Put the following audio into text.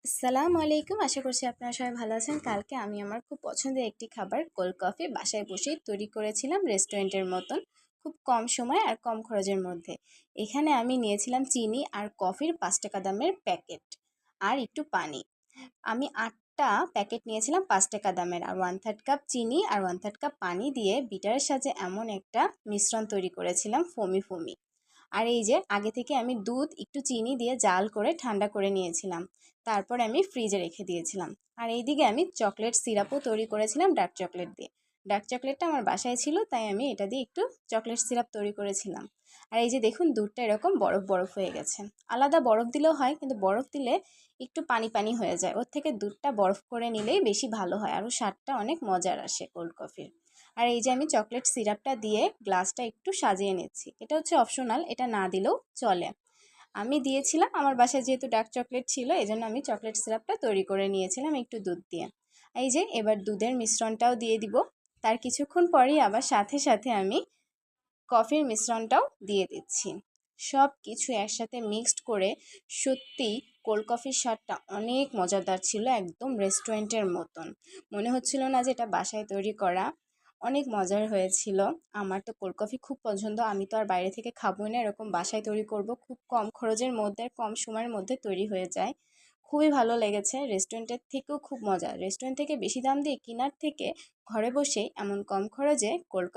আসসালামু আলাইকুম। আশা করছি আপনারা সবাই ভালো আছেন। কালকে আমি আমার খুব পছন্দের একটি খাবার কোল্ড কফি বাসায় বসেই তৈরি করেছিলাম রেস্টুরেন্টের মতন, খুব কম সময় আর কম খরচের মধ্যে। এখানে আমি নিয়েছিলাম চিনি আর কফির ৫ টাকা দামের প্যাকেট আর একটু পানি। আমি ৮টা প্যাকেট নিয়েছিলাম ৫ টাকা দামের, আর 1/3 কাপ চিনি আর 1/3 কাপ পানি দিয়ে বিটারের সাহায্যে এমন একটা মিশ্রণ তৈরি করেছিলাম ফোমি ফোমি। আর এই যে আগে থেকে আমি দুধ একটু চিনি দিয়ে জাল করে ঠান্ডা করে নিয়েছিলাম, তারপর আমি ফ্রিজে রেখে দিয়েছিলাম। আর এইদিকে আমি চকলেট সিরাপও তৈরি করেছিলাম ডার্ক চকলেট দিয়ে। ডার্ক চকলেটটা আমার বাসায় ছিল, তাই আমি এটা দিয়ে একটু চকলেট সিরাপ তৈরি করেছিলাম। আর এই যে দেখুন, দুধটা এরকম বরফ বরফ হয়ে গেছে। আলাদা বরফ দিলেও হয়, কিন্তু বরফ দিলে একটু পানি পানি হয়ে যায়। ওর থেকে দুধটা বরফ করে নিলেই বেশি ভালো হয়, আরও স্বাদটা অনেক মজার আসে কোল্ড কফির। আর এই যে আমি চকলেট সিরাপটা দিয়ে গ্লাসটা একটু সাজিয়ে নিচ্ছি। এটা হচ্ছে অপশনাল, এটা না দিলেও চলে। আমি দিয়েছিলাম, আমার বাসায় যেহেতু ডার্ক চকলেট ছিল এজন্য আমি চকলেট সিরাপটা তৈরি করে নিয়েছিলাম একটু দুধ দিয়ে। এই যে এবার দুধের মিশ্রণটাও দিয়ে দিব। তার কিছুক্ষণ পরেই আবার সাথে সাথে আমি কফির মিশ্রণটাও দিয়ে দিচ্ছি। সব কিছু একসাথে মিক্সড করে সত্যিই কোল্ড কফির স্বাদটা অনেক মজাদার ছিল, একদম রেস্টুরেন্টের মতন। মনে হচ্ছিল না যে এটা বাসায় তৈরি করা। অনেক মজার হয়েছিল। আমার তো কোল্ড কফি খুব পছন্দ, আমি তো আর বাইরে থেকে খাবোই না, এরকম বাসায় তৈরি করব, খুব কম খরচের মধ্যে কম সময়ের মধ্যে তৈরি হয়ে যায়। খুবই ভালো লেগেছে। রেস্টুরেন্টের থেকেও খুব মজা, রেস্টুরেন্ট থেকে বেশি দাম দিয়ে কেনার থেকে ঘরে বসেই এমন কম খরচে কোল্ড